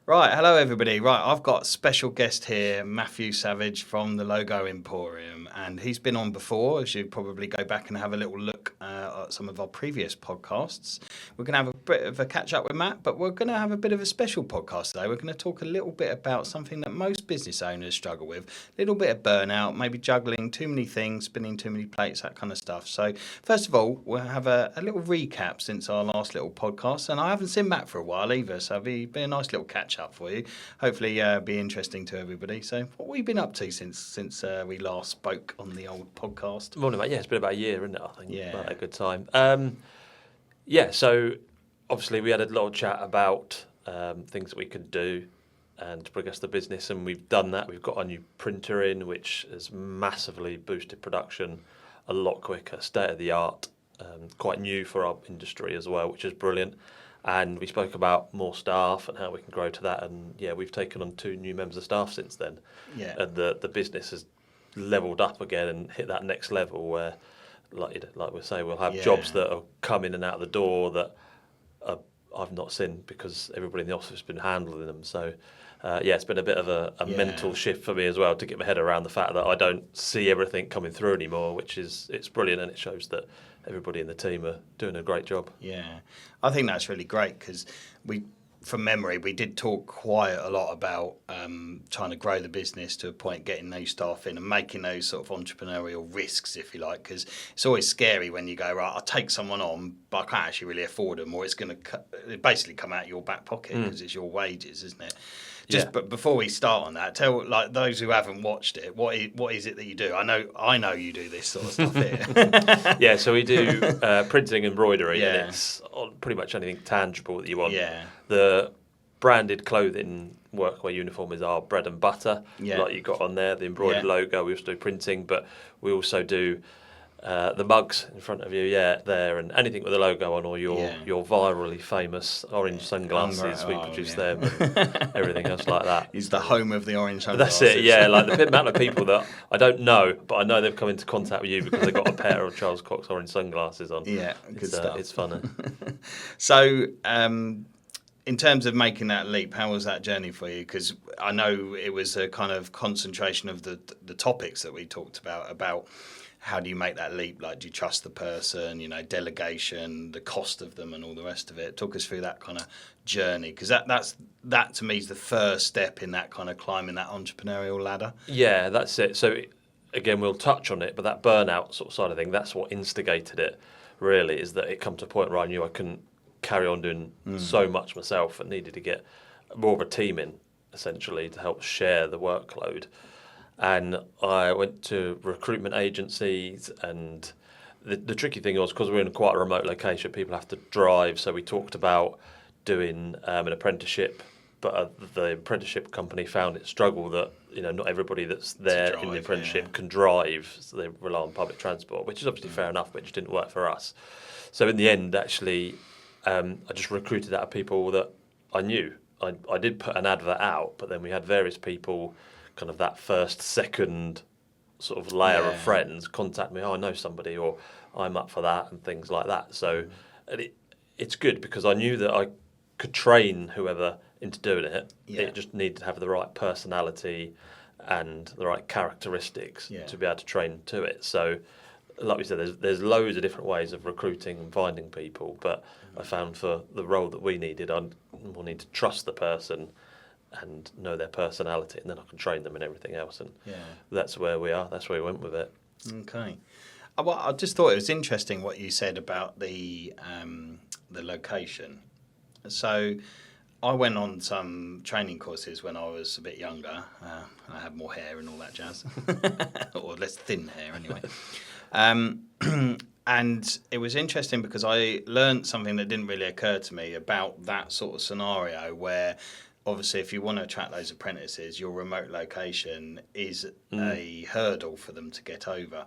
Right, hello everybody. Right, I've got a special guest here, Matthew Savage from the Logo Emporium, and he's been on before, as you probably go back and have a little look at some of our previous podcasts. We're going to have a bit of a catch up with Matt, but we're going to have a bit of a special podcast today. We're going to talk a little bit about something that most business owners struggle with, a little bit of burnout, maybe juggling too many things, spinning too many plates, that kind of stuff. So first of all, we'll have a little recap since our last little podcast, and I haven't seen Matt for a while either, so it'll be a nice little catch up for you. Hopefully be interesting to everybody. So what have we been up to since we last spoke on the old podcast? Morning, mate. Yeah, it's been about a year, isn't it? I think. Yeah. About a good time. So obviously we had a little chat about things that we could do and to progress the business, and we've done that. We've got our new printer in, which has massively boosted production a lot quicker, state of the art, quite new for our industry as well, which is brilliant. And we spoke about more staff and how we can grow to that. And yeah, we've taken on 2 new members of staff since then. Yeah. And the business has leveled up again and hit that next level where, like we say, we'll have jobs that are coming in and out of the door that I've not seen because everybody in the office has been handling them. So it's been a bit of a mental shift for me as well to get my head around the fact that I don't see everything coming through anymore, it's brilliant, and it shows that everybody in the team are doing a great job. Yeah, I think that's really great because from memory, we did talk quite a lot about trying to grow the business to a point, getting those staff in and making those sort of entrepreneurial risks, if you like, because it's always scary when you go, right, I'll take someone on, but I can't actually really afford them, or it's going to basically come out of your back pocket because it's your wages, isn't it? But before we start on that, tell like those who haven't watched it, what is it that you do? I know you do this sort of stuff here. Yeah, so we do printing, embroidery, and it's on pretty much anything tangible that you want. Yeah. The branded clothing workwear uniform is our bread and butter, Yeah. like you got on there. The embroidered logo, we also do printing, but we also do the mugs in front of you, there, and anything with a logo on, or your virally famous orange sunglasses. We produce them and everything else like that. It's the home of the orange sunglasses. That's it, yeah. Like the amount of people that I don't know, but I know they've come into contact with you because they got a pair of Charles Cox orange sunglasses on. Yeah, good stuff. It's funny. So, in terms of making that leap, how was that journey for you? Because I know it was a kind of concentration of the topics that we talked about how do you make that leap? Like, do you trust the person, delegation, the cost of them and all the rest of it? Talk us through that kind of journey, because that to me is the first step in that kind of climbing that entrepreneurial ladder. Yeah, that's it. So again, we'll touch on it, but that burnout sort of side of thing, that's what instigated it really, is that it come to a point where I knew I couldn't carry on doing so much myself and needed to get more of a team in, essentially, to help share the workload. And I went to recruitment agencies, and the tricky thing was, because we're in quite a remote location, people have to drive, so we talked about doing an apprenticeship, but the apprenticeship company found it struggle that not everybody that's there in the apprenticeship can drive, so they rely on public transport, which is obviously fair enough, but it just didn't work for us. So in the end, actually, I just recruited out of people that I knew. I did put an advert out, but then we had various people, kind of that first, second sort of layer of friends contact me, I know somebody, or I'm up for that, and things like that. So it's good because I knew that I could train whoever into doing it. Yeah. It just needed to have the right personality and the right characteristics to be able to train to it. So like we said, there's loads of different ways of recruiting and finding people, but I found for the role that we needed, we'll need to trust the person and know their personality, and then I can train them and everything else. And that's where we are. That's where we went with it. Okay. Well, I just thought it was interesting what you said about the location. So I went on some training courses when I was a bit younger. I had more hair and all that jazz, or less thin hair anyway. And it was interesting because I learned something that didn't really occur to me about that sort of scenario where, obviously, if you want to attract those apprentices, your remote location is a hurdle for them to get over.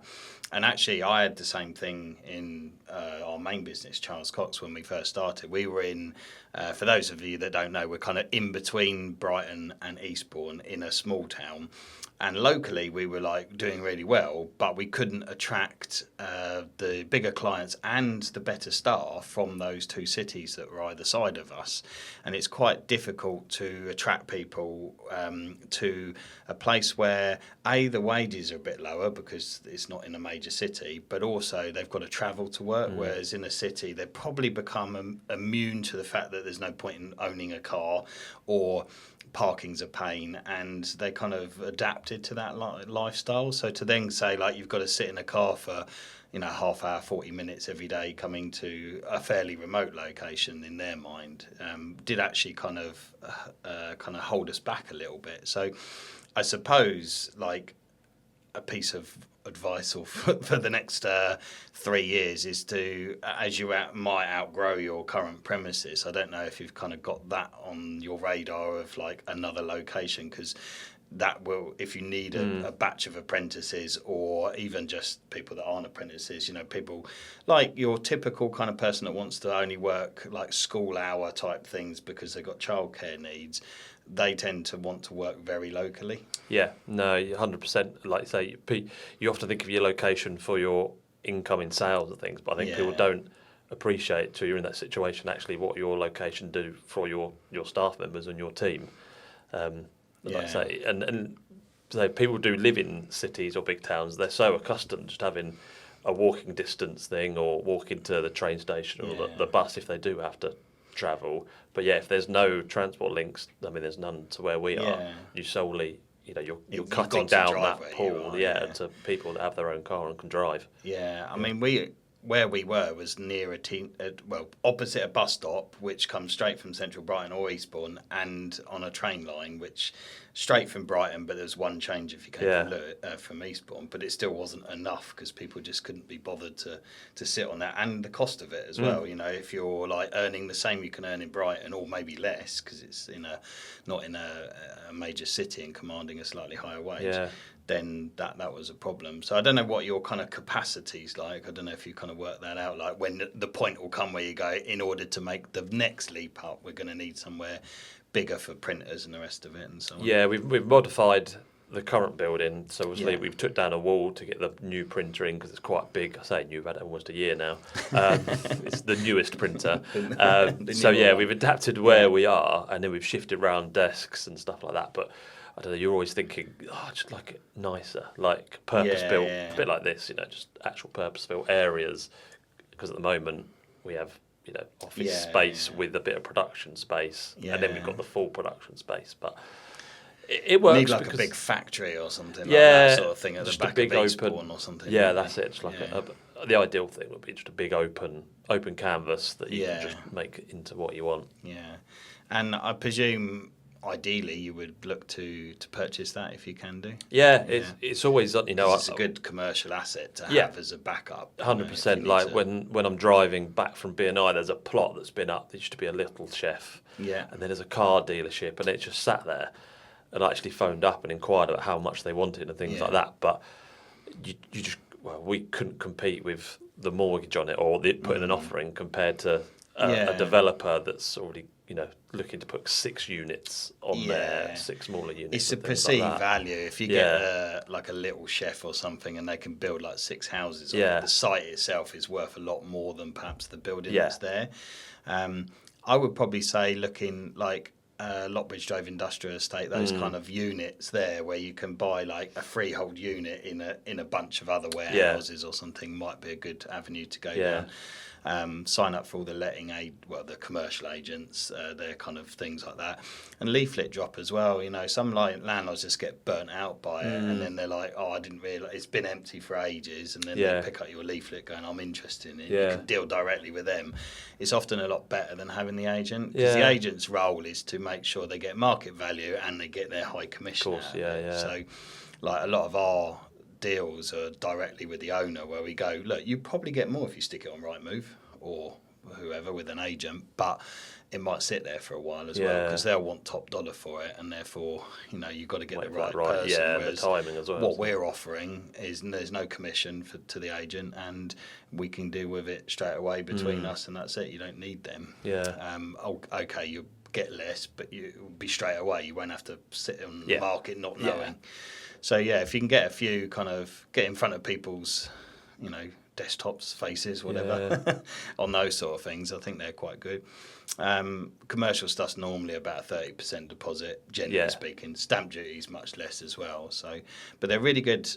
And actually, I had the same thing in our main business, Charles Cox, when we first started. We were in For those of you that don't know, we're kind of in between Brighton and Eastbourne in a small town. And locally, we were like doing really well, but we couldn't attract the bigger clients and the better staff from those two cities that were either side of us. And it's quite difficult to attract people to a place where, A, the wages are a bit lower because it's not in a major city, but also they've got to travel to work, whereas in a city, they've probably become immune to the fact that there's no point in owning a car, or parking's a pain, and they kind of adapted to that lifestyle. So to then say, like, you've got to sit in a car for, half hour, 40 minutes every day coming to a fairly remote location, in their mind, did actually kind of hold us back a little bit. So I suppose, like, a piece of advice or for the next 3 years is to, as you might outgrow your current premises, I don't know if you've kind of got that on your radar of like another location, because that will, if you need a batch of apprentices, or even just people that aren't apprentices, people like your typical kind of person that wants to only work like school hour type things because they've got childcare needs, they tend to want to work very locally. Yeah, no, 100%. Like you say, you often think of your location for your incoming sales and things, but I think people don't appreciate till you're in that situation actually what your location do for your staff members and your team. Like I say, and so people do live in cities or big towns. They're so accustomed to just having a walking distance thing, or walking to the train station or the bus if they do have to travel. But if there's no transport links, I mean, there's none to where we are. You solely, you're cutting down that pool, to people that have their own car and can drive. Yeah, I mean, where we were was near opposite a bus stop, which comes straight from central Brighton or Eastbourne, and on a train line, which straight from Brighton, but there's one change if you came from Eastbourne, but it still wasn't enough because people just couldn't be bothered to sit on that, and the cost of it as well. If you're like earning the same you can earn in Brighton, or maybe less because it's not in a major city and commanding a slightly higher wage. Then that was a problem. So I don't know what your kind of capacity's like. I don't know if you kind of work that out, like when the point will come where you go, in order to make the next leap up, we're going to need somewhere bigger for printers and the rest of it and so on. Yeah, we've modified the current building. So obviously we've took down a wall to get the new printer in because it's quite big. I say new, I've had it almost a year now. It's the newest printer. We've adapted where we are, and then we've shifted around desks and stuff like that. But I don't know, you're always thinking, I'd just like it nicer, like purpose-built, a bit like this, just actual purpose-built areas. Because at the moment, we have, office space with a bit of production space, and then we've got the full production space. But it works. Need like a big factory or something, like that sort of thing at the back of Eastbourne or something. Yeah, that's it. It's like the ideal thing would be just a big open canvas that you can just make into what you want. Yeah, and I presume, ideally, you would look to purchase that if you can do. It's always it's a good commercial asset to have as a backup. 100%. Like when I'm driving back from BNI, there's a plot that's been up. There used to be a little chef, and then there's a car dealership, and it just sat there. And I actually phoned up and inquired about how much they wanted and things like that. But we couldn't compete with the mortgage on it or putting an offer in compared to a developer that's already looking to put 6 units on there, 6 smaller units. It's a perceived value. If you get like a little chef or something and they can build like 6 houses, the site itself is worth a lot more than perhaps the building that's there. I would probably say looking like Lockbridge Drove Industrial Estate, those kind of units there where you can buy like a freehold unit in a bunch of other warehouses or something might be a good avenue to go down. Sign up for all the letting the commercial agents, their kind of things like that, and leaflet drop as well. Some landlords just get burnt out by it, and then they're like, "Oh, I didn't realise it's been empty for ages," and then they pick up your leaflet, going, "I'm interested in it." You can deal directly with them. It's often a lot better than having the agent, because the agent's role is to make sure they get market value and they get their high commission. Of course, So, like a lot of our deals are directly with the owner, where we go, look, you probably get more if you stick it on Rightmove or whoever with an agent, but it might sit there for a while as well, Yeah. because they'll want top dollar for it, and therefore, you know, you've got to get Make the right that person. Yeah, Whereas the timing as well. what we're offering is there's no commission to the agent, and we can deal with it straight away between us, and that's it. You don't need them. Yeah. Okay, you'll get less, but you'll be straight away. You won't have to sit on the Yeah. market not Yeah. knowing. So yeah, if you can get a few kind of get in front of people's, you know, desktops, faces, whatever, on those sort of things, I think they're quite good. Commercial stuff's normally about a 30% deposit, generally speaking. Stamp duty is much less as well. So, but they're really good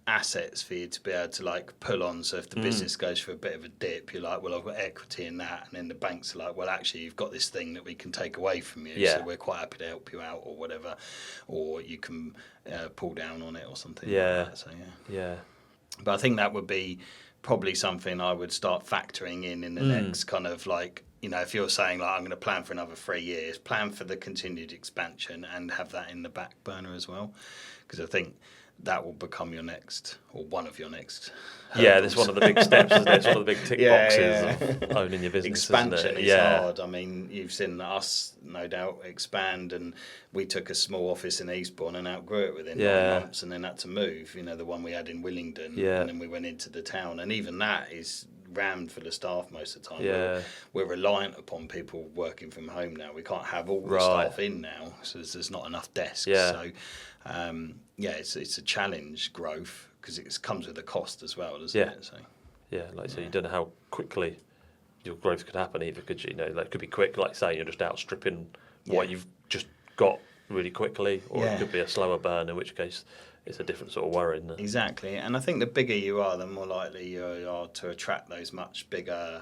assets for you to be able to like pull on. So if the business goes for a bit of a dip, you're like, well, I've got equity in that, and then the banks are like, well, actually, you've got this thing that we can take away from you, so we're quite happy to help you out or whatever, or you can pull down on it or something. Like that. So yeah. But I think that would be probably something I would start factoring in the next kind of like, you know, if you're saying like I'm going to plan for another 3 years, plan for the continued expansion and have that in the back burner as well, because I think that will become your next, or one of your next hurdles. Yeah, that's one of the big steps, isn't it? It's one of the big tick boxes of owning your business. Expansion isn't it? is hard. I mean, you've seen us, no doubt, expand, and we took a small office in Eastbourne and outgrew it within 9 months, and then had to move. You know, the one we had in Willingdon, and then we went into the town, and even that is rammed for the staff most of the time. We're reliant upon people working from home now. We can't have all the staff in now, so there's not enough desks. So, it's a challenge growth, because it comes with a cost as well, doesn't it? So, like so, you don't know how quickly your growth could happen either, could you? You know, like it could be quick, like say you're just outstripping what you've just got really quickly, or it could be a slower burn, in which case it's a different sort of worry, isn't it? Exactly, and I think the bigger you are, the more likely you are to attract those much bigger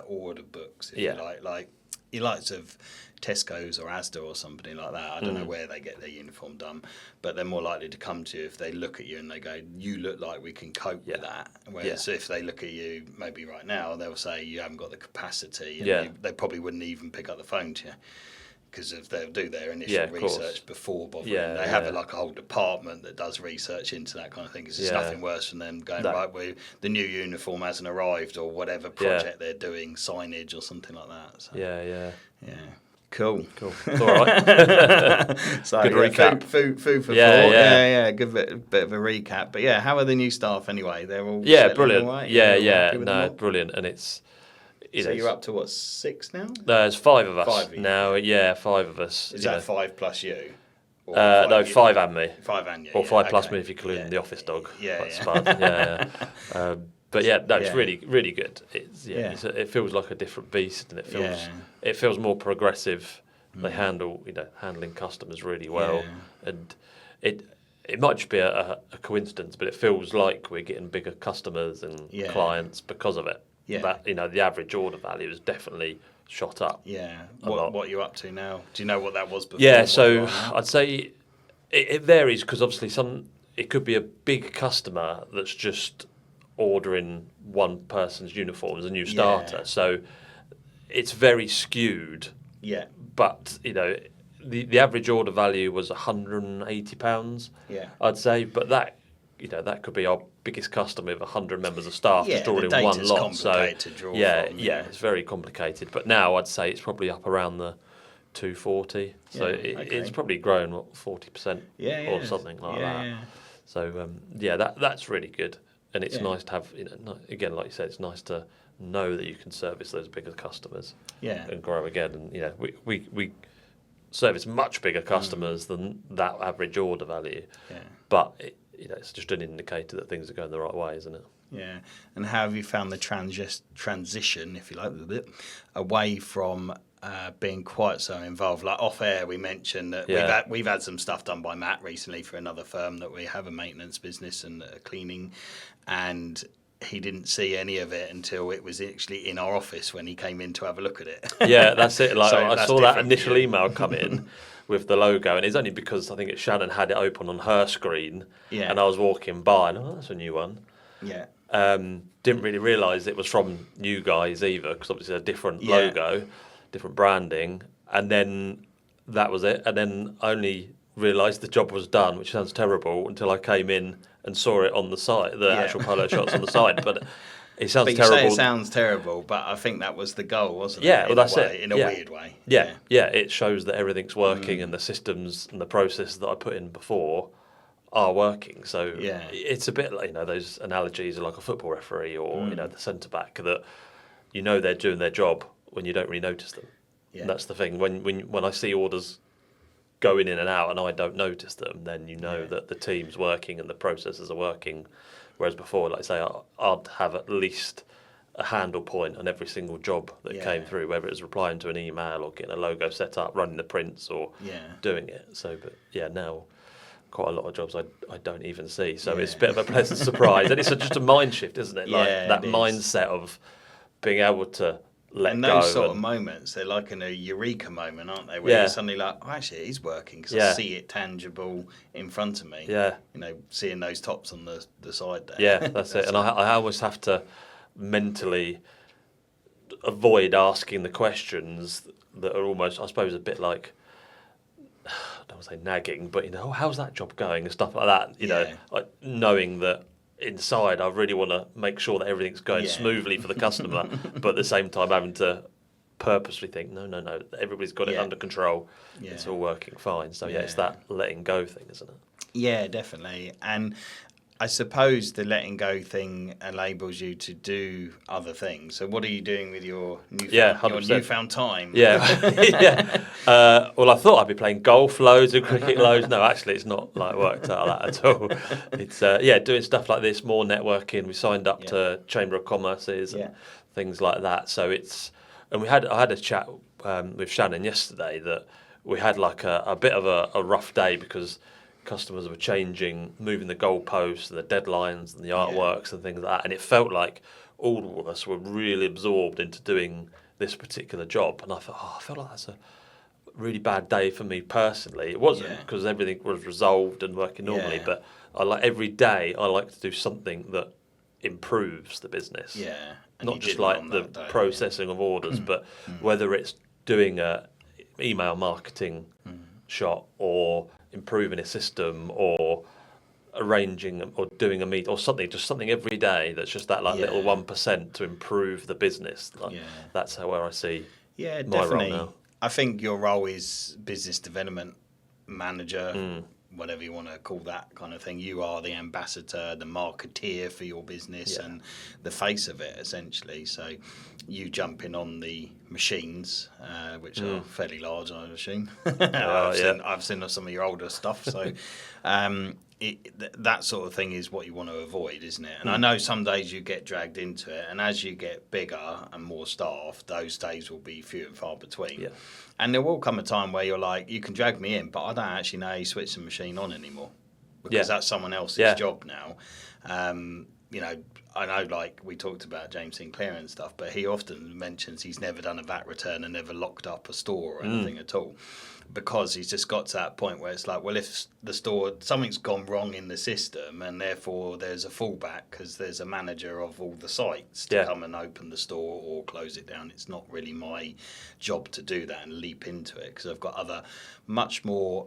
order books, if you like your likes of Tesco's or Asda or somebody like that. I don't know where they get their uniform done, but they're more likely to come to you if they look at you and they go, you look like we can cope with that. Whereas if they look at you, maybe right now, they'll say you haven't got the capacity, and they probably wouldn't even pick up the phone to you, because if they'll do their initial research before bothering. They have like a whole department that does research into that kind of thing, because there's nothing worse than them going, the new uniform hasn't arrived, or whatever project they're doing, signage or something like that. So, yeah. Cool. It's all right. So, good recap. Food for thought. Yeah. Good bit of a recap. But how are the new staff anyway? They're all brilliant. Away? Brilliant. And it's so you're up to what, 6 now? There's 5 of us 5 of you. now. 5 of us. Is that 5 plus you? Or no, 5 and me. 5 and you. Or 5 plus me if you include the office dog. That's fun. But it's really, really good. It feels like a different beast, and it feels more progressive. They handling customers really well, and it might just be a coincidence, but it feels like we're getting bigger customers and clients because of it. That the average order value has definitely shot up. What are you up to now? Do you know what that was before? So I'd say it varies, because obviously it could be a big customer that's just ordering one person's uniform as a new starter. So it's very skewed. But the average order value was £180. I'd say, but that could be our biggest customer with 100 members of staff just ordering one lot. So it's very complicated. But now I'd say it's probably up around the 240. So it's probably grown 40% or something like that. So that's really good. And it's nice to have, again, like you said, it's nice to know that you can service those bigger customers and grow again. And, we service much bigger customers than that average order value. But, it's just an indicator that things are going the right way, isn't it? Yeah. And how have you found the transition, if you like, a little bit, away from being quite so involved? Like off air, we mentioned that we've had some stuff done by Matt recently for another firm that we have, a maintenance business and cleaning, and he didn't see any of it until it was actually in our office when he came in to have a look at it. Yeah, that's it. Like I saw that initial email come in with the logo, and it's only because I think Shannon had it open on her screen, and I was walking by, and that's a new one. Didn't really realise it was from you guys either, because obviously a different logo, different branding, and then that was it. And then I only realised the job was done, which sounds terrible, until I came in and saw it on the side, the actual polo shots on the side. But It sounds but you terrible. say it sounds terrible, but I think that was the goal, wasn't it? Yeah, well, that's it. In a weird way. Yeah, it shows that everything's working and the systems and the processes that I put in before are working. So it's a bit like, those analogies are like a football referee or, the centre-back, that they're doing their job when you don't really notice them. Yeah. And that's the thing. When I see orders going in and out and I don't notice them, then that the team's working and the processes are working. Whereas before, like I say, I'd have at least a handle point on every single job that came through, whether it was replying to an email or getting a logo set up, running the prints or doing it. So, but now quite a lot of jobs I don't even see. So it's a bit of a pleasant surprise. And it's just a mind shift, isn't it? Like that mindset of being able to let and go. Those sort of moments, they're like in a eureka moment, aren't they? Where you're suddenly like, oh, actually, it is working because I see it tangible in front of me. Yeah. Seeing those tops on the side there. Yeah, that's it. And I always have to mentally avoid asking the questions that are almost, I suppose, a bit like, I don't want to say nagging, but, how's that job going and stuff like that, like knowing that inside I really want to make sure that everything's going smoothly for the customer, but at the same time having to purposely think, no, everybody's got it under control. Yeah. It's all working fine. So it's that letting go thing, isn't it? Yeah, definitely. And I suppose the letting go thing enables you to do other things. So what are you doing with your newfound time? Yeah. Well, I thought I'd be playing golf loads and cricket loads. No, actually, it's not like worked out like that at all. It's doing stuff like this, more networking. We signed up to Chamber of Commerce's and things like that. So I had a chat with Shannon yesterday that we had like a bit of a rough day because customers were changing, moving the goalposts and the deadlines and the artworks and things like that. And it felt like all of us were really absorbed into doing this particular job. And I thought, I felt like that's a really bad day for me personally. It wasn't because everything was resolved and working normally, but every day I like to do something that improves the business. Yeah. Not just like the processing of orders, but whether it's doing a email marketing shot or improving a system or arranging or doing a meet or something every day that's just that little 1% to improve the business. That's where I see my definitely. role now. I think your role is business development manager, whatever you want to call that kind of thing. You are the ambassador, the marketeer for your business and the face of it, essentially. So you jump in on the machines, which are fairly large, I assume. I've seen some of your older stuff. So that sort of thing is what you want to avoid, isn't it? And I know some days you get dragged into it, and as you get bigger and more staff, those days will be few and far between. Yeah. And there will come a time where you're like, you can drag me in, but I don't actually know how you switch the machine on anymore because that's someone else's job now. I know, like we talked about James Sinclair and stuff, but he often mentions he's never done a VAT return and never locked up a store or anything at all, because he's just got to that point where it's like, well, if the store, something's gone wrong in the system and therefore there's a fallback because there's a manager of all the sites to come and open the store or close it down. It's not really my job to do that and leap into it because I've got other much more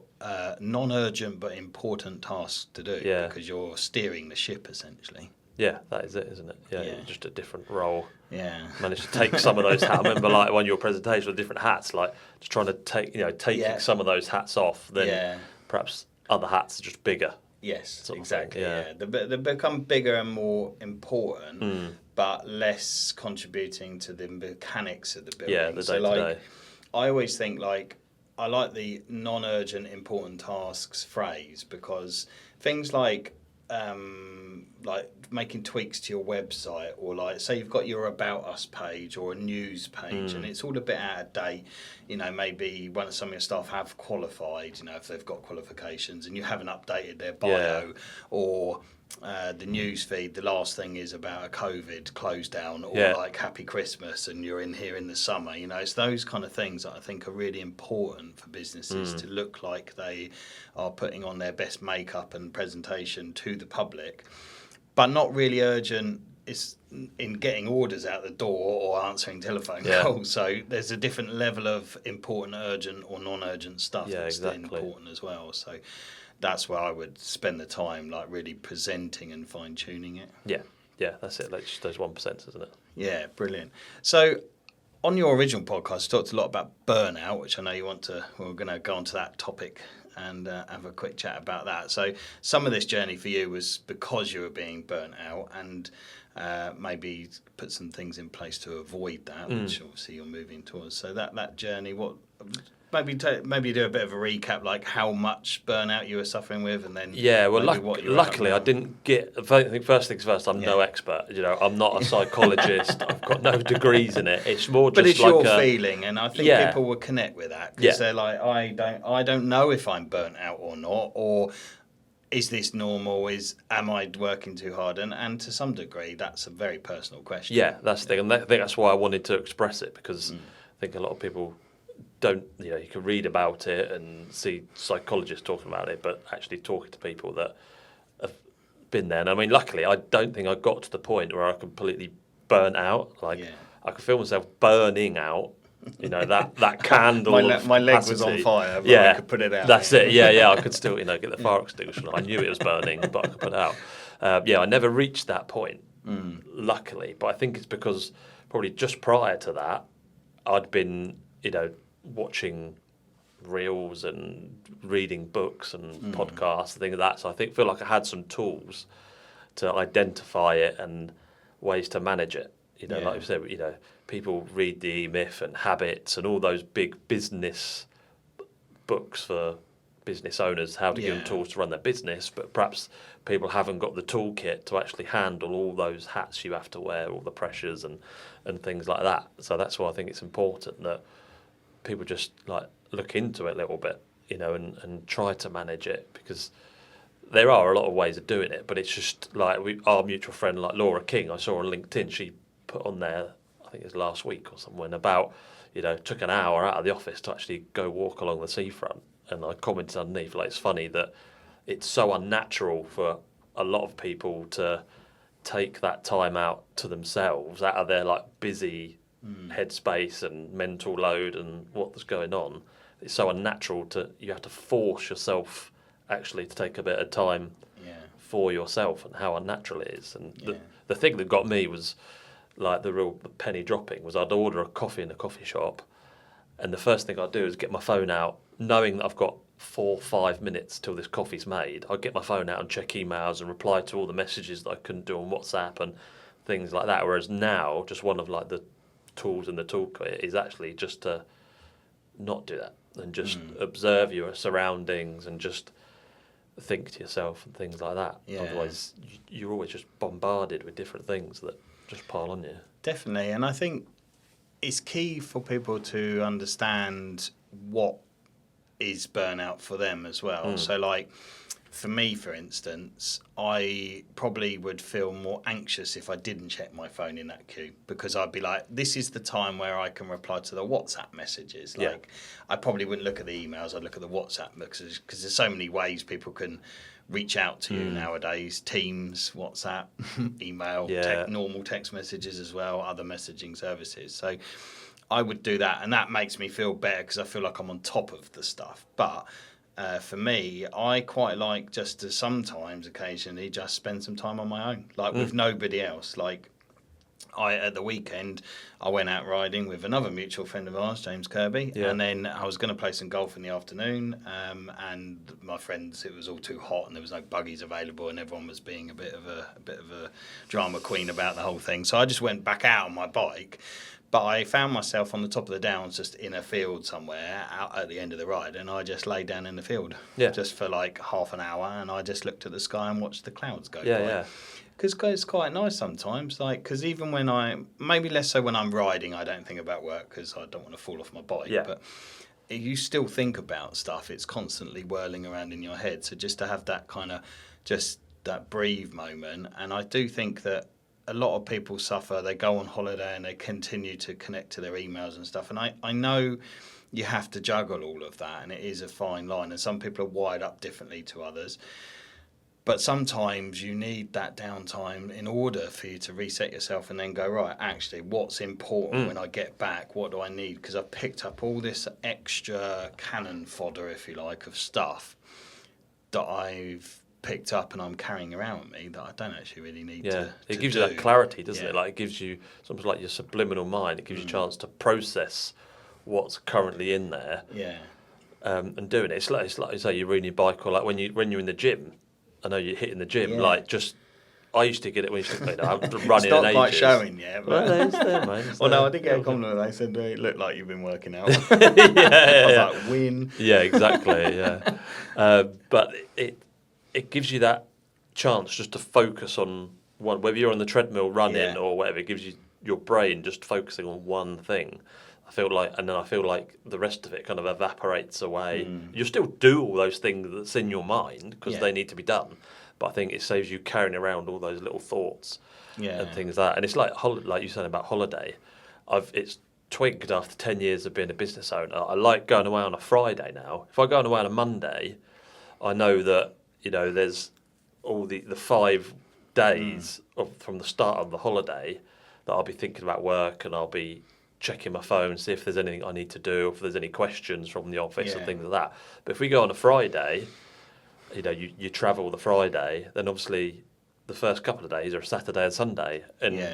non-urgent but important tasks to do because you're steering the ship essentially. Yeah, that is it, isn't it? Yeah, just a different role. Yeah. Managed to take some of those hats. I remember like on your presentation with different hats, like just trying to taking some of those hats off, then perhaps other hats are just bigger. Yes, exactly. Yeah. They become bigger and more important, but less contributing to the mechanics of the building. Yeah, the day-to-day. I always think I like the non-urgent important tasks phrase because things like making tweaks to your website or like say you've got your About Us page or a news page and it's all a bit out of date, maybe when some of your staff have qualified, if they've got qualifications and you haven't updated their bio or the news feed, the last thing is about a COVID close down or like Happy Christmas and you're in here in the summer. It's those kind of things that I think are really important for businesses to look like they are putting on their best makeup and presentation to the public, but not really urgent is in getting orders out the door or answering telephone calls. So there's a different level of important, urgent or non-urgent stuff that's important as well. So that's where I would spend the time, like really presenting and fine-tuning it. Yeah, Yeah, that's it. Like just those 1%, isn't it? Yeah, brilliant. So on your original podcast, you talked a lot about burnout, which I know you want to. We're going to go on to that topic and have a quick chat about that. So some of this journey for you was because you were being burnt out, and maybe put some things in place to avoid that, which obviously you're moving towards. So that journey, what maybe do a bit of a recap, like how much burnout you were suffering with, and then luckily I didn't get. I think first things first, I'm no expert. You know, I'm not a psychologist. I've got no degrees in it. It's more just but it's like your feeling, and I think people will connect with that because they're like, I don't know if I'm burnt out or not, or is this normal? Am I working too hard? And to some degree, that's a very personal question. Yeah, that's the thing, and I think that's why I wanted to express it, because I think a lot of people don't, you can read about it and see psychologists talking about it, but actually talking to people that have been there. And I mean, luckily, I don't think I got to the point where I completely burnt out. I could feel myself burning out. That candle. my leg was on fire, but I could put it out. That's it. Yeah, I could still, get the fire extinguisher. I knew it was burning, but I could put it out. I never reached that point, luckily. But I think it's because probably just prior to that, I'd been, watching reels and reading books and podcasts and things like that. So I feel like I had some tools to identify it and ways to manage it. Like you said, people read the E-Myth and Habits and all those big business books for business owners, how to give them tools to run their business, but perhaps people haven't got the toolkit to actually handle all those hats you have to wear, all the pressures and things like that. So that's why I think it's important that people just look into it a little bit, and try to manage it, because there are a lot of ways of doing it, but it's just like our mutual friend, like Laura King, I saw on LinkedIn, she put on there, I think it was last week or somewhere, about, took an hour out of the office to actually go walk along the seafront. And I commented underneath, it's funny that it's so unnatural for a lot of people to take that time out to themselves, out of their busy headspace and mental load and what's going on. It's so unnatural you have to force yourself actually to take a bit of time for yourself, and how unnatural it is. And the thing that got me was the real penny dropping was I'd order a coffee in a coffee shop, and the first thing I'd do is get my phone out, knowing that I've got 4 or 5 minutes till this coffee's made. I'd get my phone out and check emails and reply to all the messages that I couldn't do on WhatsApp and things like that. Whereas now, just one of the tools in the toolkit is actually just to not do that and just observe your surroundings and just think to yourself and things like that. Otherwise, you're always just bombarded with different things that just pile on you. Definitely, and I think it's key for people to understand what is burnout for them as well. So for me, for instance, I probably would feel more anxious if I didn't check my phone in that queue, because I'd be like, this is the time where I can reply to the WhatsApp messages. I probably wouldn't look at the emails, I'd look at the WhatsApp messages, because there's so many ways people can reach out to you nowadays. Teams, WhatsApp, email, normal text messages as well, other messaging services. So I would do that, and that makes me feel better because I feel like I'm on top of the stuff. But for me, I quite like just to sometimes, occasionally, just spend some time on my own, with nobody else. At the weekend, I went out riding with another mutual friend of ours, James Kirby, and then I was going to play some golf in the afternoon, and my friends, it was all too hot and there was no buggies available, and everyone was being a bit of a drama queen about the whole thing. So I just went back out on my bike. But I found myself on the top of the downs, just in a field somewhere out at the end of the ride, and I just lay down in the field just for half an hour, and I just looked at the sky and watched the clouds go by. Because it's quite nice sometimes, because even when maybe less so when I'm riding, I don't think about work because I don't want to fall off my bike. But you still think about stuff. It's constantly whirling around in your head. So just to have that kind of just that breathe moment, and I do think that a lot of people suffer. They go on holiday and they continue to connect to their emails and stuff. And I know you have to juggle all of that, and it is a fine line. And some people are wired up differently to others. But sometimes you need that downtime in order for you to reset yourself and then go, right, actually, what's important when I get back? What do I need? Because I've picked up all this extra cannon fodder, if you like, of stuff that I've picked up and I'm carrying around with me that I don't actually really need to it gives you that clarity, doesn't it? Like it gives you, it's almost like your subliminal mind. It gives you a chance to process what's currently in there. Yeah. And doing it. It's like you say, you're riding your bike, or like when you're in the gym. I know you're hitting the gym. Like just, I used to get it when you used to, I'm running. It's not in quite ages. showing yet. But... Well, it's there, mate. Well, no, I did get a compliment. They said it looked like you've been working out. I was like, win. Yeah, exactly. Yeah, but it gives you that chance just to focus on one, whether you're on the treadmill running or whatever. It gives you your brain just focusing on one thing. I feel like the rest of it kind of evaporates away. You still do all those things that's in your mind because they need to be done, but I think it saves you carrying around all those little thoughts and things like that. And it's like you said about holiday. It's twigged after 10 years of being a business owner. I like going away on a Friday now. If I go away on a Monday, I know that there's all the 5 days from the start of the holiday that I'll be thinking about work, and I'll be checking my phone, see if there's anything I need to do, if there's any questions from the office and things like that. But if we go on a Friday, you travel the Friday, then obviously the first couple of days are Saturday and Sunday. And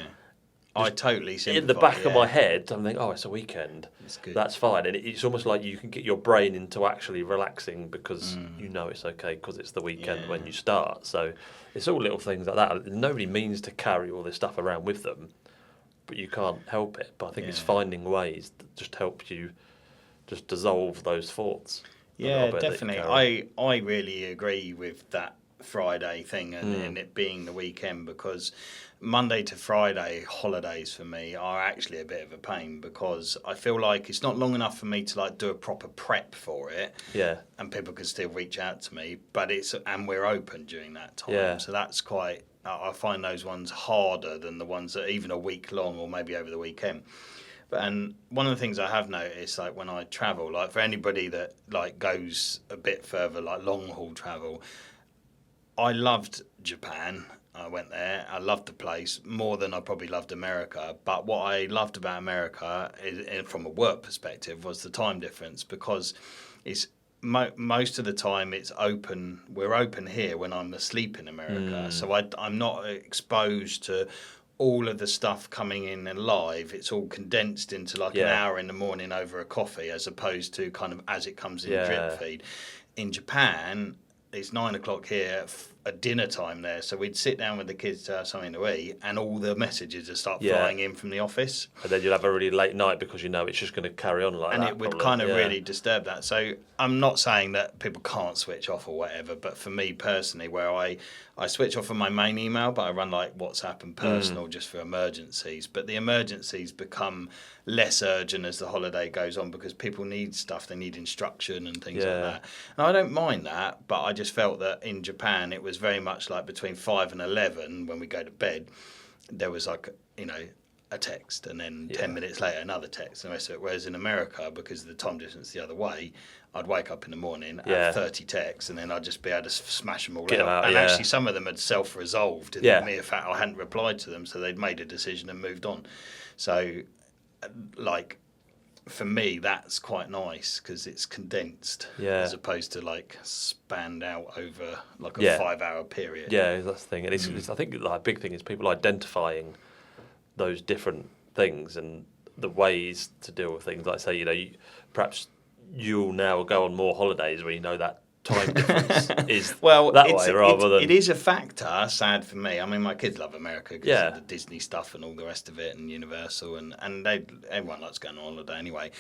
I totally sympathise. In the back of my head, I'm thinking, it's a weekend. It's good. That's fine. And it's almost like you can get your brain into actually relaxing because it's okay because it's the weekend when you start. So it's all little things like that. Nobody means to carry all this stuff around with them, but you can't help it. But I think it's finding ways that just help you just dissolve those thoughts. Yeah, definitely. I really agree with that Friday thing and it being the weekend, because Monday to Friday holidays for me are actually a bit of a pain, because I feel like it's not long enough for me to like do a proper prep for it. Yeah. And people can still reach out to me, but and we're open during that time. Yeah. So that's quite, I find those ones harder than the ones that are even a week long or maybe over the weekend. And one of the things I have noticed, like when I travel, like for anybody that like goes a bit further, like long haul travel, I loved Japan. I went there. I loved the place more than I probably loved America. But what I loved about America, from a work perspective, was the time difference, because it's most of the time it's open. We're open here when I'm asleep in America, so I'm not exposed to all of the stuff coming in and live. It's all condensed into like an hour in the morning over a coffee, as opposed to kind of as it comes in drip feed. In Japan, it's 9 o'clock here, at dinner time there. So we'd sit down with the kids to have something to eat, and all the messages would start flying in from the office. And then you'll have a really late night because it's just going to carry on like that. And it would kind of really disturb that. So I'm not saying that people can't switch off or whatever, but for me personally, where I switch off on my main email, but I run like WhatsApp and personal just for emergencies. But the emergencies become less urgent as the holiday goes on, because people need stuff, they need instruction and things like that. And I don't mind that, but I just felt that in Japan it was very much like between 5 and 11 when we go to bed, there was like, a text, and then 10 minutes later another text, and the rest of it. Whereas in America, because of the time difference the other way, I'd wake up in the morning, have 30 texts, and then I'd just be able to smash them all out. And actually some of them had self-resolved in the mere fact I hadn't replied to them, so they'd made a decision and moved on. So like for me that's quite nice, because it's condensed as opposed to like spanned out over like a 5-hour period. That's the thing. And it's I think like a big thing is people identifying those different things and the ways to deal with things. Like say, perhaps you'll now go on more holidays where that time difference is that way rather than... It is a factor, sad for me. I mean, my kids love America because of the Disney stuff and all the rest of it, and Universal, and everyone likes going on holiday anyway.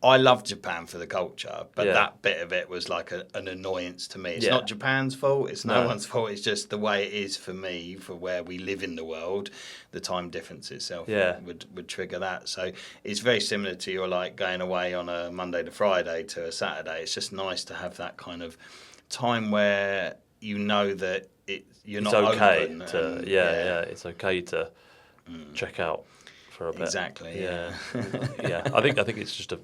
I love Japan for the culture, but that bit of it was like an annoyance to me. It's not Japan's fault. It's no one's fault. It's just the way it is for me, for where we live in the world. The time difference itself would trigger that. So it's very similar to your like going away on a Monday to Friday to a Saturday. It's just nice to have that kind of time where that you're not open. It's okay to check out for a bit. Exactly. Yeah. I think it's just a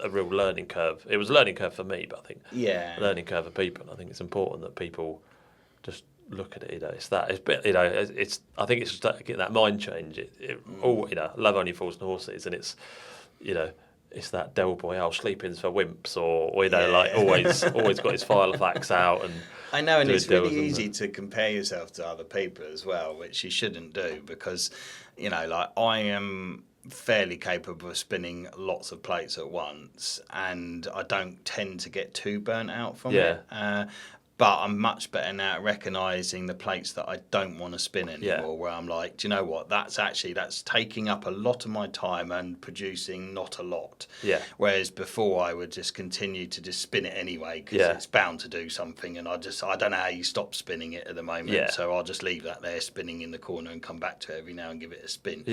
real learning curve. It was a learning curve for me, but I think a learning curve for people. I think it's important that people just look at it. It's that. It's It's. I think it's just getting that mind change. Love only falls on horses, and it's it's that Del Boy, sleeping's for wimps, or like always got his file of facts out, and I know, and it's really deals, easy to compare yourself to other people as well, which you shouldn't do because, you know, like I am fairly capable of spinning lots of plates at once, and I don't tend to get too burnt out from it. But I'm much better now at recognising the plates that I don't want to spin anymore, where I'm like, do you know what, that's taking up a lot of my time and producing not a lot. Whereas before I would just continue to just spin it anyway because it's bound to do something, and I don't know how you stop spinning it at the moment, so I'll just leave that there spinning in the corner and come back to it every now and give it a spin.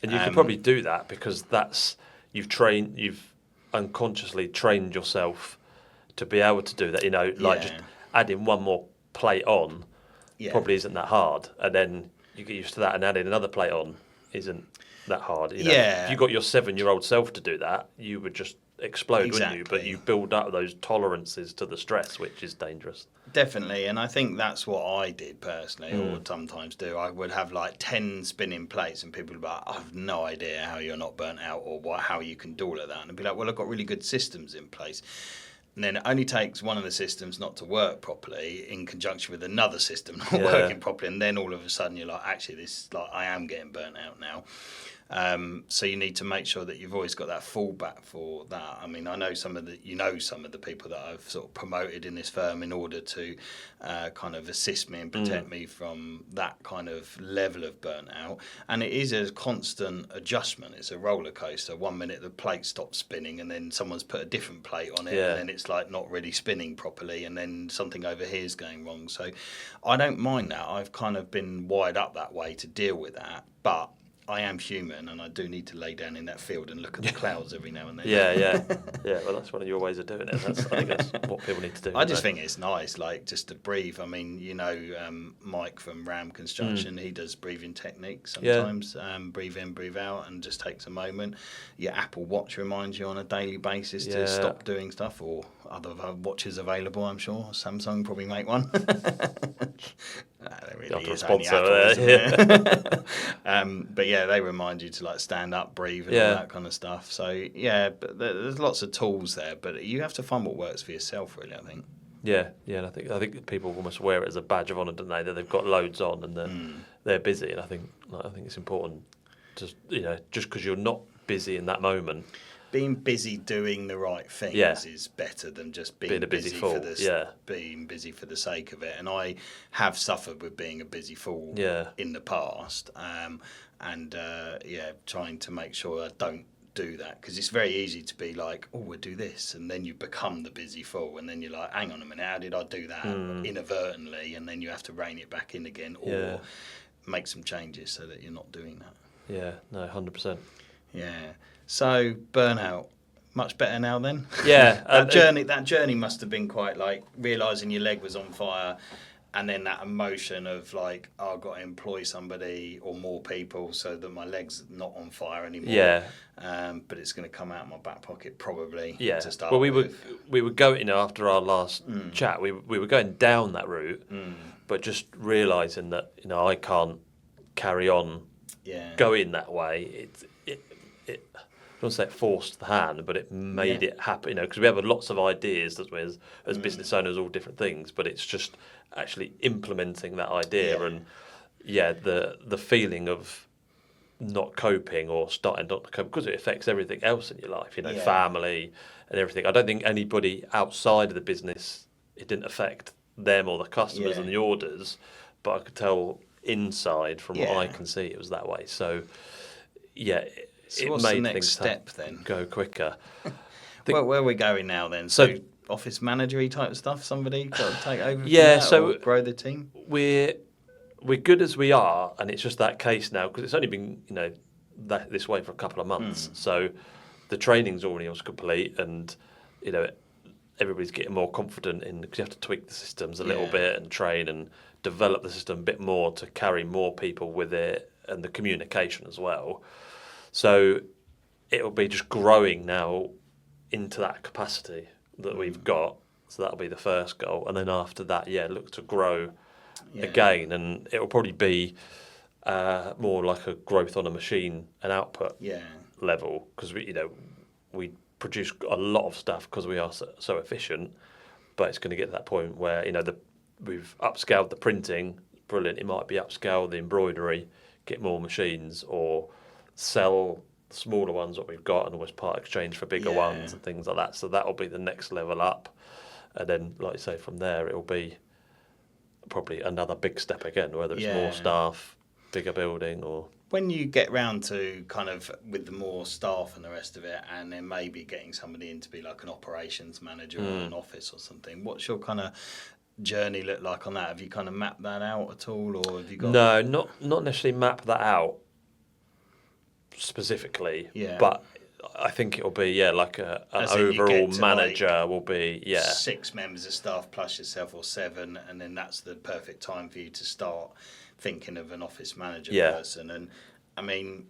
And you can probably do that because you've unconsciously trained yourself to be able to do that, you know, like just adding one more plate on probably isn't that hard, and then you get used to that, and adding another plate on isn't that hard. You know? If you got your 7-year-old self to do that, you would just explode, wouldn't you? But you build up those tolerances to the stress, which is dangerous. Definitely, and I think that's what I did personally, or would sometimes do. I would have like 10 spinning plates, and people would be like, I have no idea how you're not burnt out, or how you can do all of that. And I'd be like, well, I've got really good systems in place. And then it only takes one of the systems not to work properly in conjunction with another system not working properly, and then all of a sudden you're like, actually, I am getting burnt out now. So you need to make sure that you've always got that fallback for that. I mean, I know some of the people that I've sort of promoted in this firm in order to kind of assist me and protect me from that kind of level of burnout. And it is a constant adjustment. It's a roller coaster. 1 minute the plate stops spinning, and then someone's put a different plate on it, and then it's like not really spinning properly, and then something over here is going wrong. So I don't mind that. I've kind of been wired up that way to deal with that, but I am human, and I do need to lay down in that field and look at the clouds every now and then. Well, that's one of your ways of doing it. I think that's what people need to do. I just think it's nice, like, just to breathe. I mean, you know, Mike from Ram Construction, he does breathing techniques sometimes. Breathe in, breathe out, and just takes a moment. Your Apple Watch reminds you on a daily basis to stop doing stuff, or other watches available, I'm sure. Samsung probably make one. There really is only Apple, but yeah, they remind you to like stand up, breathe, and all that kind of stuff. So but there's lots of tools there, but you have to find what works for yourself, really, I think. And I think people almost wear it as a badge of honour, don't they? That they've got loads on and they're busy, and I think it's important. Just because you're not busy in that moment. Being busy doing the right things is better than just being a busy fool. Being busy for the sake of it. And I have suffered with being a busy fool in the past, trying to make sure I don't do that, because it's very easy to be like, oh, we'll do this, and then you become the busy fool, and then you're like, hang on a minute, how did I do that inadvertently? And then you have to rein it back in again, or make some changes so that you're not doing that. 100%. So burnout, much better now then? That journey must have been quite like realising your leg was on fire, and then that emotion of like, oh, I've got to employ somebody or more people so that my leg's not on fire anymore. But it's going to come out of my back pocket probably to start with. we were going, after our last chat, we were going down that route, but just realising that, I can't carry on going that way. I don't say it forced the hand, but it made it happen, because we have lots of ideas as business owners, all different things, but it's just actually implementing that idea and the feeling of not coping or starting not to cope, because it affects everything else in your life, family and everything. I don't think anybody outside of the business, it didn't affect them or the customers and the orders, but I could tell inside from what I can see it was that way. So So it what's made the next things step then? Go quicker. Where are we going now then? So office managery type stuff, somebody got to take over from that, or grow the team? We're good as we are, and it's just that case now, because it's only been this way for a couple of months. So the training's already complete, and everybody's getting more confident because you have to tweak the systems a little bit and train and develop the system a bit more to carry more people with it, and the communication as well. So it'll be just growing now into that capacity that we've got. So that'll be the first goal. And then after that, look to grow again. And it'll probably be more like a growth on a machine and output level, because we produce a lot of stuff because we are so efficient. But it's going to get to that point where, we've upscaled the printing, brilliant. It might be upscale the embroidery, get more machines, or sell the smaller ones that we've got and almost part exchange for bigger ones and things like that. So that'll be the next level up. And then, like you say, from there, it'll be probably another big step again, whether it's more staff, bigger building, or... When you get round to kind of with the more staff and the rest of it, and then maybe getting somebody in to be like an operations manager or an office or something, what's your kind of journey look like on that? Have you kind of mapped that out at all, or have you got... No, not necessarily map that out specifically, but I think it'll be like an overall manager like will be 6 members of staff plus yourself, or 7, and then that's the perfect time for you to start thinking of an office manager person. And I mean,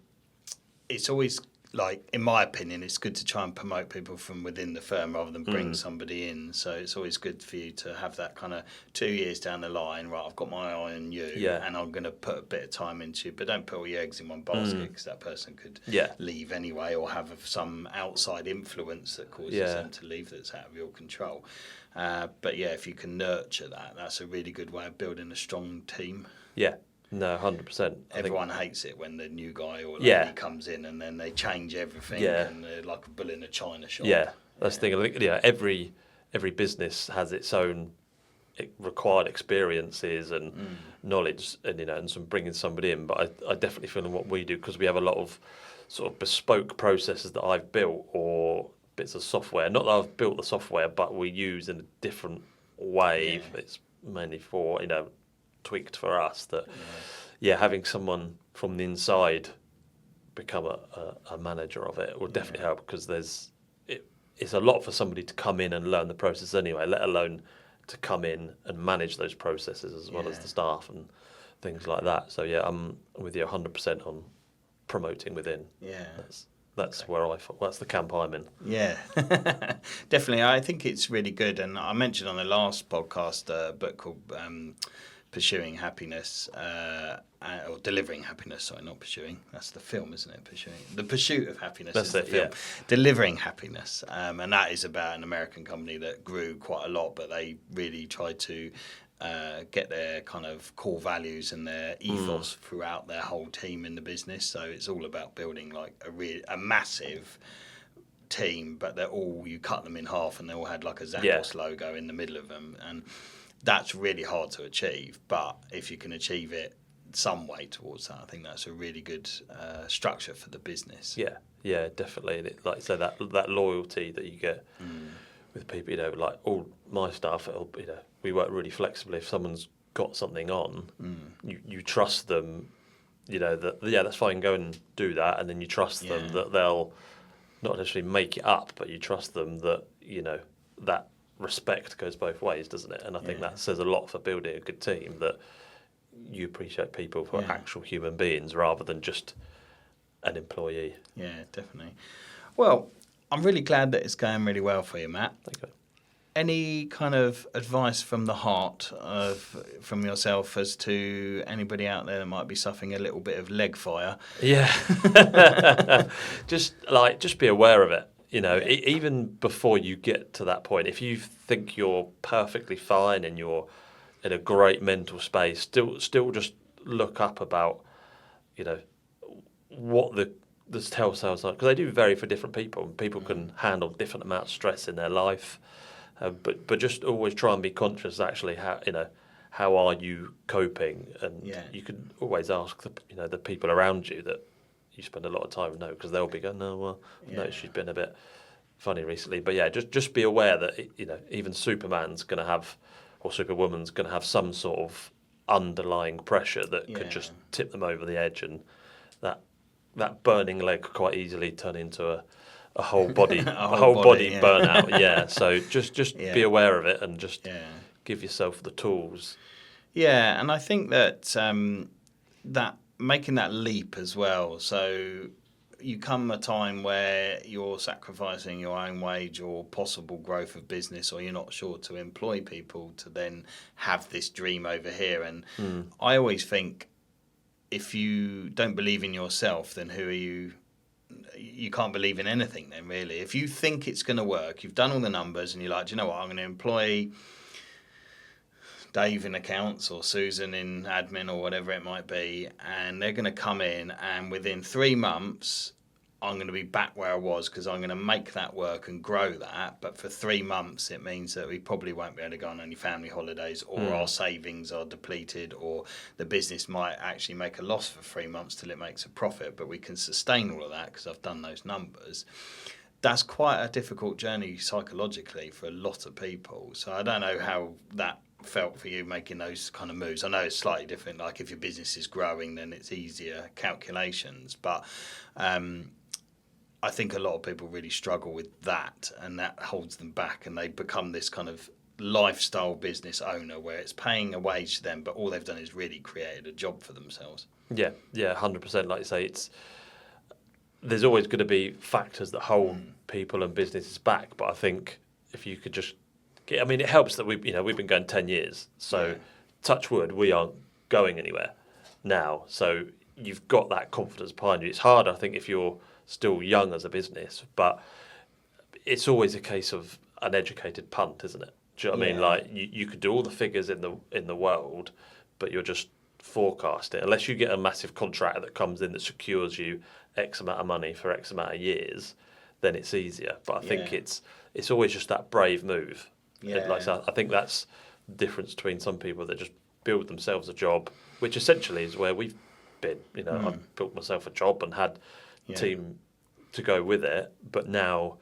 it's always, like, in my opinion, it's good to try and promote people from within the firm rather than bring somebody in. So it's always good for you to have that kind of 2 years down the line, right, I've got my eye on you and I'm going to put a bit of time into you, but don't put all your eggs in one basket, because that person could leave anyway, or have some outside influence that causes them to leave that's out of your control. But if you can nurture that, that's a really good way of building a strong team. Yeah, no, 100%. Everyone hates it when the new guy or lady comes in and then they change everything and they're like a bull in a china shop. Yeah, that's the thing. I think every business has its own required experiences and knowledge, and and some bringing somebody in. But I definitely feel in what we do, because we have a lot of sort of bespoke processes that I've built, or bits of software. Not that I've built the software, but we use in a different way. It's mainly for tweaked for us, that having someone from the inside become a manager of it will definitely help, because it's a lot for somebody to come in and learn the process anyway, let alone to come in and manage those processes as well as the staff and things like that. So I'm with you 100% on promoting within. That's where that's the camp I'm in. Yeah, definitely. I think it's really good, and I mentioned on the last podcast a book called Pursuing Happiness, or Delivering Happiness. Sorry, not pursuing. That's the film, isn't it? The Pursuit of Happiness. That's is the film. Delivering Happiness, and that is about an American company that grew quite a lot, but they really tried to get their kind of core values and their ethos throughout their whole team in the business. So it's all about building like a massive team, but you cut them in half, and they all had like a Zappos logo in the middle of them, and that's really hard to achieve. But if you can achieve it some way towards that, I think that's a really good structure for the business. Yeah, definitely. And like I said, that loyalty that you get with people, like all my staff, we work really flexibly. If someone's got something on, you trust them, that's fine, go and do that, and then you trust them that they'll not necessarily make it up, but you trust them that, that respect goes both ways, doesn't it? And I think that says a lot for building a good team, that you appreciate people for actual human beings rather than just an employee. Yeah, definitely. Well, I'm really glad that it's going really well for you, Matt. Okay. Any kind of advice from the heart from yourself as to anybody out there that might be suffering a little bit of leg fire? Yeah. just be aware of it. Even before you get to that point, if you think you're perfectly fine and you're in a great mental space, still just look up about, what the telltale signs, because they do vary for different people, and people can handle different amounts of stress in their life. But just always try and be conscious, actually, how are you coping? And you can always ask the people around you that you spend a lot of time with, because they'll be going, no, well, no, she's been a bit funny recently. But just be aware that even Superman's going to have, or Superwoman's going to have some sort of underlying pressure that could just tip them over the edge, and that burning leg could quite easily turn into a whole body body burnout. So just be aware of it, and just give yourself the tools. Yeah, and I think that that making that leap as well. So you come a time where you're sacrificing your own wage or possible growth of business, or you're not sure to employ people to then have this dream over here. And I always think, if you don't believe in yourself, then who are you? You can't believe in anything then, really. If you think it's going to work, you've done all the numbers, and you're like, do you know what, I'm going to employ Dave in accounts or Susan in admin or whatever it might be, and they're going to come in, and within 3 months I'm going to be back where I was because I'm going to make that work and grow that. But for 3 months, it means that we probably won't be able to go on any family holidays, or our savings are depleted, or the business might actually make a loss for 3 months till it makes a profit. But we can sustain all of that because I've done those numbers. That's quite a difficult journey psychologically for a lot of people. So I don't know how that felt for you making those kind of moves. I know it's slightly different. Like if your business is growing, then it's easier calculations. But I think a lot of people really struggle with that, and that holds them back, and they become this kind of lifestyle business owner where it's paying a wage to them, but all they've done is really created a job for themselves. Yeah, 100%. Like you say, there's always going to be factors that hold people and businesses back, but I think if you could just it helps that we've been going 10 years, so touch wood, we aren't going anywhere now, so you've got that confidence behind you. It's hard, I think, if you're still young as a business, but it's always a case of an educated punt, isn't it? Do you know what I mean? Like you could do all the figures in the world, but you're just forecasting. Unless you get a massive contract that comes in that secures you X amount of money for X amount of years, then it's easier. But I think it's always just that brave move. Yeah. Like I think that's the difference between some people that just build themselves a job, which essentially is where we've been. I've built myself a job and had team to go with it, but now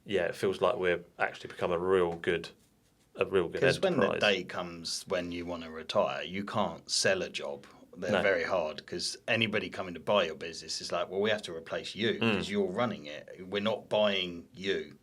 it feels like we've actually become a real good enterprise. Because when the day comes when you want to retire, you can't sell a job. They're very hard, because anybody coming to buy your business is like, well, we have to replace you because you're running it. We're not buying you.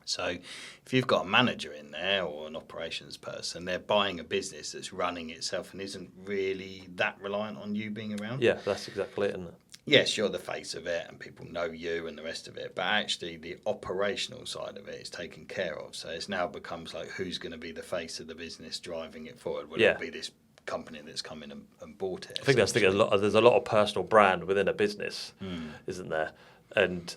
So if you've got a manager in there or an operations person, they're buying a business that's running itself and isn't really that reliant on you being around. Yeah, that's exactly it, isn't it? Yes, you're the face of it and people know you and the rest of it, but actually the operational side of it is taken care of. So it now becomes like, who's going to be the face of the business driving it forward? Will it be this company that's come in and bought it? I think there's a lot of personal brand within a business, isn't there? And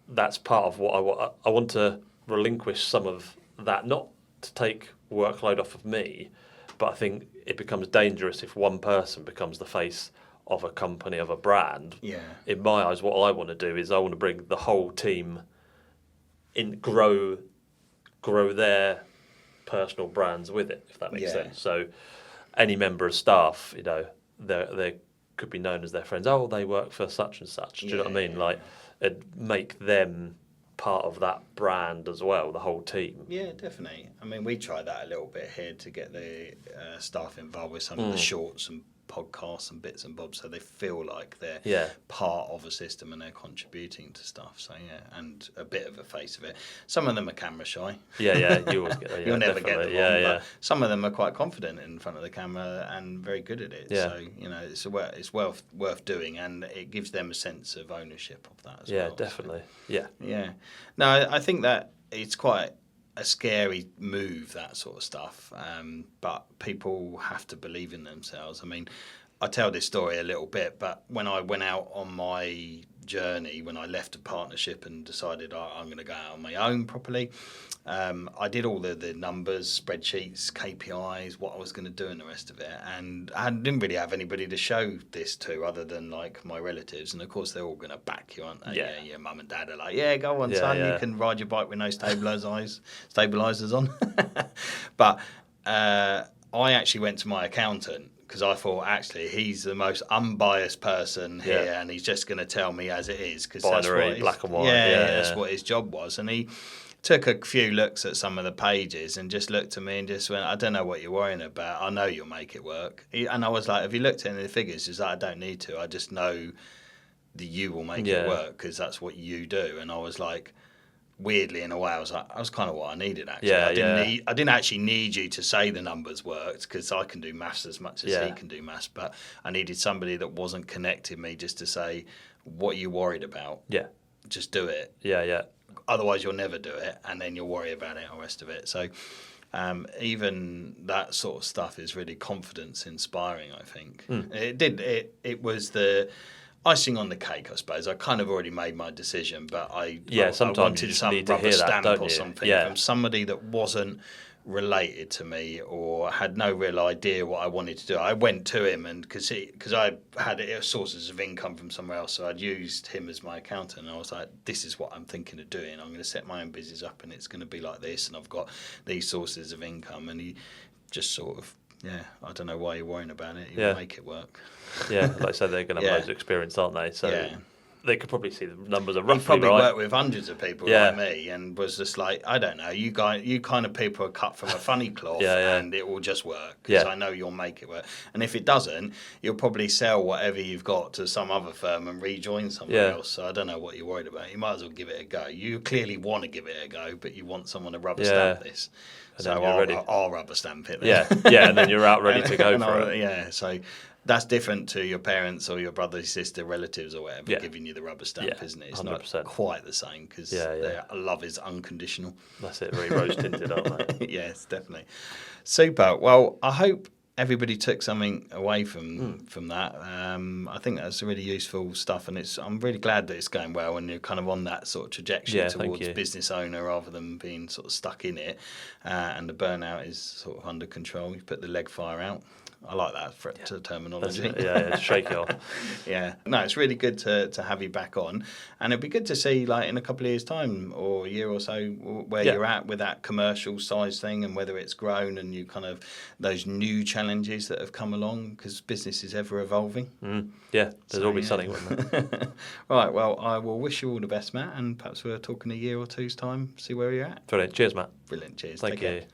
that's part of what I want to relinquish some of that, not to take workload off of me, but I think it becomes dangerous if one person becomes the face of a company, of a brand. Yeah. In my eyes, what I want to do is I want to bring the whole team in, grow their personal brands with it, if that makes sense. So any member of staff, they could be known as their friends. Oh, they work for such and such. Do you know what I mean? Like, make them part of that brand as well, the whole team. Yeah, definitely. I mean, we tried that a little bit here to get the staff involved with some of the shorts and podcasts and bits and bobs, so they feel like they're part of a system and they're contributing to stuff. So and a bit of a face of it. Some of them are camera shy. You always get that. You'll never get them on, but some of them are quite confident in front of the camera and very good at it. So it's worth doing, and it gives them a sense of ownership of that as well. Yeah, definitely. No, I think that it's quite a scary move, that sort of stuff, but people have to believe in themselves. I mean, I tell this story a little bit, but when I went out on my journey, when I left a partnership and decided I'm going to go out on my own properly, I did all the numbers, spreadsheets, KPIs, what I was going to do and the rest of it, and I didn't really have anybody to show this to other than like my relatives, and of course they're all going to back you, aren't they? Yeah, your mum and dad are like, go on, son, you can ride your bike with no stabilisers on. But I actually went to my accountant, because I thought, actually, he's the most unbiased person here, and he's just going to tell me as it is. Cause binary, black and white. That's what his job was. And he took a few looks at some of the pages and just looked at me and just went, I don't know what you're worrying about. I know you'll make it work. And I was like, have you looked at any of the figures? He's like, I don't need to. I just know that you will make it work because that's what you do. And I was like, weirdly, in a way, I was kind of what I needed, actually. I didn't actually need you to say the numbers worked, because I can do maths as much as he can do maths, but I needed somebody that wasn't connecting me just to say, what are you worried about? Yeah. Just do it. Otherwise, you'll never do it, and then you'll worry about it and the rest of it. So even that sort of stuff is really confidence inspiring, I think. It was the icing on the cake, I suppose. I kind of already made my decision, but I sometimes wanted some rubber stamp or something from somebody that wasn't related to me or had no real idea what I wanted to do. I went to him, and because I had sources of income from somewhere else, so I'd used him as my accountant, and I was like, this is what I'm thinking of doing. I'm going to set my own business up, and it's going to be like this, and I've got these sources of income. And he just sort of, I don't know why you're worrying about it. You'll make it work. Yeah, like I said, they're going to have loads of experience, aren't they? So they could probably see the numbers are roughly He probably right. worked with hundreds of people like me, and was just like, I don't know, you kind of people are cut from a funny cloth, and it will just work, because I know you'll make it work. And if it doesn't, you'll probably sell whatever you've got to some other firm and rejoin somewhere else. So I don't know what you're worried about. You might as well give it a go. You clearly want to give it a go, but you want someone to rubber stamp this. And so I'll rubber stamp it then. Yeah, and then you're out ready to go for it. Yeah, so that's different to your parents or your brother, sister, relatives or whatever giving you the rubber stamp, isn't it? It's 100%. Not quite the same, because their love is unconditional. That's it, very rose tinted, aren't they? Yes, definitely. Super. Well, I hope everybody took something away from that. I think that's really useful stuff, and I'm really glad that it's going well, and you're kind of on that sort of trajectory towards business owner rather than being sort of stuck in it. And the burnout is sort of under control. You put the leg fire out. I like that terminology. Shake it off. No, it's really good to have you back on, and it'd be good to see, like, in a couple of years' time or a year or so, where you're at with that commercial size thing, and whether it's grown and you kind of those new challenges that have come along, because business is ever evolving. There's always something with that. Right, well, I will wish you all the best, Matt, and perhaps we'll talk in a year or two's time, see where you're at. Brilliant. Cheers, Matt. Brilliant. Cheers. Thank you. Take care.